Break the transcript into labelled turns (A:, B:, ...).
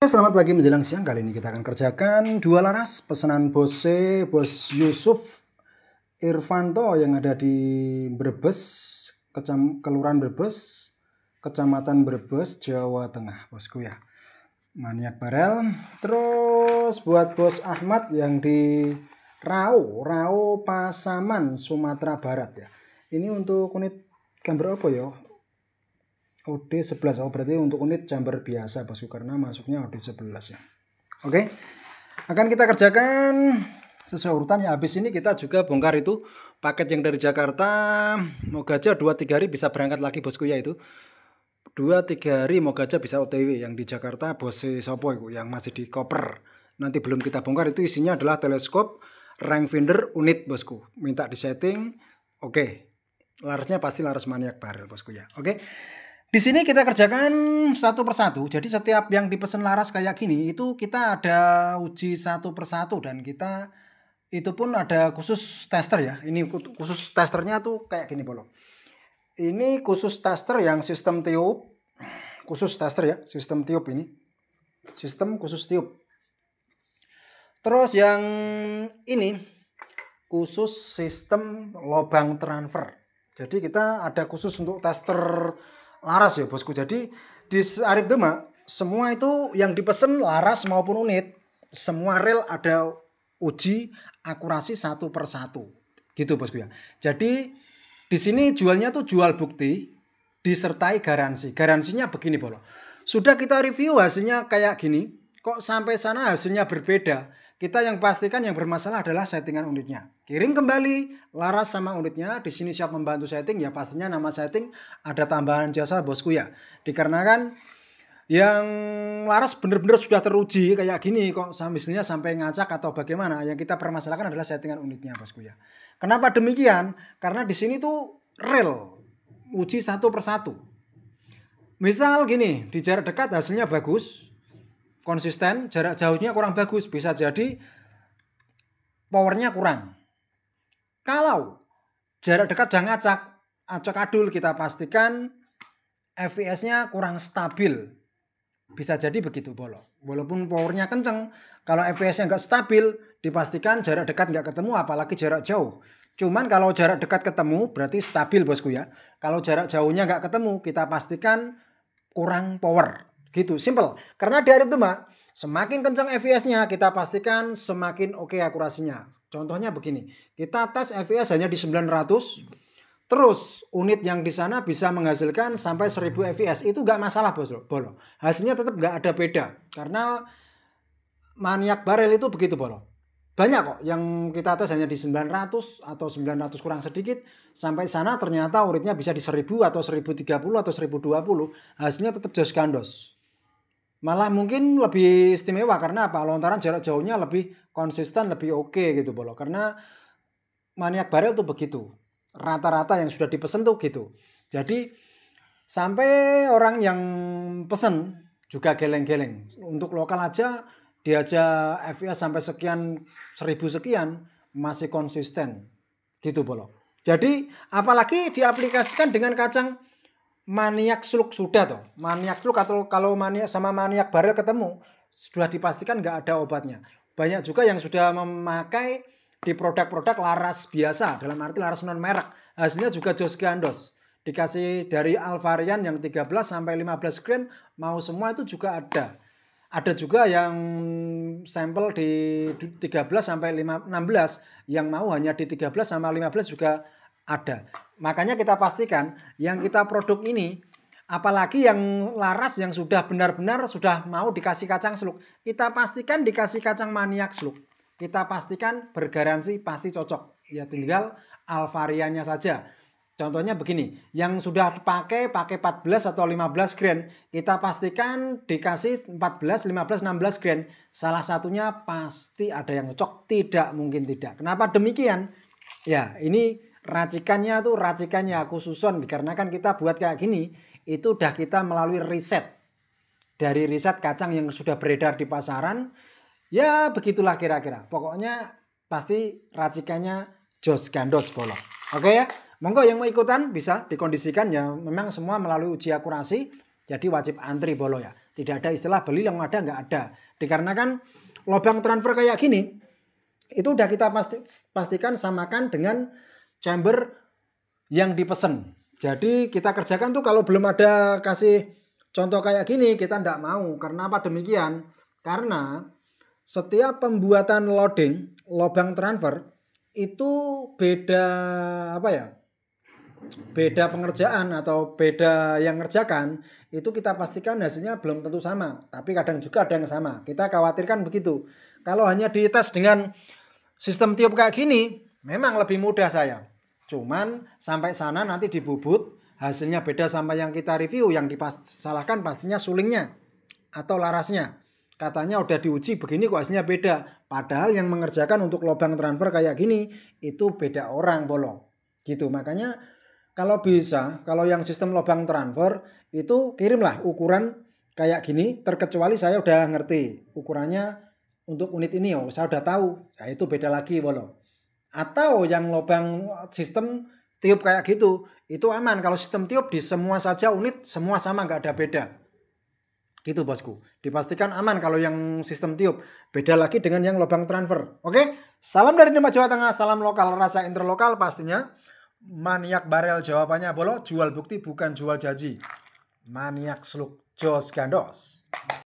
A: Selamat pagi menjelang siang. Kali ini kita akan kerjakan dua laras pesanan Bos Yusuf Irvanto yang ada di Brebes, Kelurahan Brebes, Kecamatan Brebes, Jawa Tengah, bosku ya. Maniak barel. Terus buat Bos Ahmad yang di Rau Pasaman, Sumatera Barat ya. Ini untuk unit gambar apa ya? OD11. Oh, berarti untuk unit jamber biasa bosku, karena masuknya OD11 ya. Oke, akan kita kerjakan sesuai urutan ya. Habis ini kita juga bongkar itu paket yang dari Jakarta. Moga aja 2-3 hari bisa berangkat lagi bosku ya. Itu 2-3 hari moga aja bisa OTW. Yang di Jakarta Bos Sopo itu yang masih di koper. Nanti belum kita bongkar. Itu isinya adalah teleskop range finder unit bosku. Minta disetting. Oke, larasnya pasti laras maniak barel bosku ya. Oke, di sini kita kerjakan satu persatu. Jadi setiap yang dipesan laras kayak gini itu kita ada uji satu persatu, dan kita itu pun ada khusus tester ya. Ini khusus testernya tuh kayak gini bolo. Ini khusus tester yang sistem tiup. Khusus tester ya, sistem tiup ini. Sistem khusus tiup. Terus yang ini khusus sistem lubang transfer. Jadi kita ada khusus untuk tester laras ya bosku. Jadi di Arif Demak semua itu yang dipesan laras maupun unit, semua rel ada uji akurasi satu persatu gitu bosku ya. Jadi di sini jualnya tuh jual bukti disertai garansi. Garansinya begini bolo. Sudah kita review hasilnya kayak gini, kok sampai sana hasilnya berbeda. Kita yang pastikan yang bermasalah adalah settingan unitnya. Kirim kembali laras sama unitnya. Di sini siap membantu setting ya, pastinya nama setting ada tambahan jasa bosku ya. Dikarenakan yang laras benar-benar sudah teruji kayak gini kok misalnya sampai ngacak atau bagaimana, yang kita permasalahkan adalah settingan unitnya bosku ya. Kenapa demikian? Karena di sini tuh rel uji satu persatu. Misal gini, di jarak dekat hasilnya bagus, konsisten, jarak jauhnya kurang bagus, bisa jadi powernya kurang. Kalau jarak dekat udah ngacak, acak adul, kita pastikan fps-nya kurang stabil. Bisa jadi begitu bolo. Walaupun powernya kenceng, kalau fps-nya nggak stabil, dipastikan jarak dekat nggak ketemu, apalagi jarak jauh. Cuman kalau jarak dekat ketemu, berarti stabil bosku ya. Kalau jarak jauhnya nggak ketemu, kita pastikan kurang power. Gitu, simple. Karena di Arif Demak, semakin kencang fps-nya, kita pastikan semakin oke akurasinya. Contohnya begini, kita tes fps hanya di 900, terus unit yang di sana bisa menghasilkan sampai 1000 fps. Itu nggak masalah bolo. Hasilnya tetap nggak ada beda. Karena maniak barel itu begitu bolo. Banyak kok yang kita tes hanya di 900 atau 900 kurang sedikit, sampai sana ternyata unitnya bisa di 1000 atau 1030 atau 1020, hasilnya tetap jos gandos. Malah mungkin lebih istimewa karena apa? Lontaran jarak jauhnya lebih konsisten, lebih oke gitu bolo. Karena maniak barel tuh begitu. Rata-rata yang sudah dipesan tuh gitu. Jadi sampai orang yang pesen juga geleng-geleng. Untuk lokal aja diaja fps sampai sekian, 1000 sekian masih konsisten gitu bolo. Jadi apalagi diaplikasikan dengan kacang maniak slug sudah toh. Maniak slug atau kalau maniak sama maniak barel ketemu, sudah dipastikan nggak ada obatnya. Banyak juga yang sudah memakai di produk-produk laras biasa, dalam arti laras non merek. Hasilnya juga jos gandos. Dikasih dari Alvarian yang 13 sampai 15 grain, mau semua itu juga ada. Ada juga yang sampel di 13 sampai 16, yang mau hanya di 13 sama 15 juga ada. Makanya kita pastikan yang kita produk ini, apalagi yang laras yang sudah benar-benar sudah mau dikasih kacang slug, kita pastikan dikasih kacang maniak slug. Kita pastikan bergaransi pasti cocok. Ya tinggal alvariannya saja. Contohnya begini, yang sudah pakai 14 atau 15 grain, kita pastikan dikasih 14, 15, 16 grain. Salah satunya pasti ada yang cocok, tidak mungkin tidak. Kenapa demikian? Ya ini racikannya tuh racikannya khususon, dikarenakan kita buat kayak gini itu udah kita melalui riset. Dari riset kacang yang sudah beredar di pasaran, ya begitulah kira-kira. Pokoknya pasti racikannya jos gandos bolo. Oke ya, monggo yang mau ikutan bisa dikondisikan ya, memang semua melalui uji akurasi, jadi wajib antri bolo ya. Tidak ada istilah beli yang ada nggak ada. Dikarenakan lubang transfer kayak gini, itu udah kita pastikan samakan dengan chamber yang dipesan. Jadi kita kerjakan tuh kalau belum ada kasih contoh kayak gini, kita nggak mau. Karena apa demikian? Karena setiap pembuatan loading, lubang transfer, itu beda apa ya? Beda pengerjaan atau beda yang ngerjakan, itu kita pastikan hasilnya belum tentu sama. Tapi kadang juga ada yang sama. Kita khawatirkan begitu. Kalau hanya dites dengan sistem tiup kayak gini, memang lebih mudah saya. Cuman sampai sana nanti dibubut, hasilnya beda sama yang kita review. Yang disalahkan pastinya sulingnya atau larasnya. Katanya udah diuji begini kok hasilnya beda. Padahal yang mengerjakan untuk lubang transfer kayak gini, itu beda orang bolong. Gitu, makanya kalau bisa, kalau yang sistem lubang transfer, itu kirimlah ukuran kayak gini. Terkecuali saya udah ngerti ukurannya untuk unit ini, saya udah tahu. Ya itu beda lagi bolong. Atau yang lubang sistem tiup kayak gitu, itu aman. Kalau sistem tiup di semua saja unit, semua sama, nggak ada beda. Gitu bosku. Dipastikan aman kalau yang sistem tiup. Beda lagi dengan yang lubang transfer. Oke? Salam dari Demak Jawa Tengah. Salam lokal, rasa interlokal pastinya. Maniak barel jawabannya bolo. Jual bukti bukan jual janji. Maniak sluk jos gandos.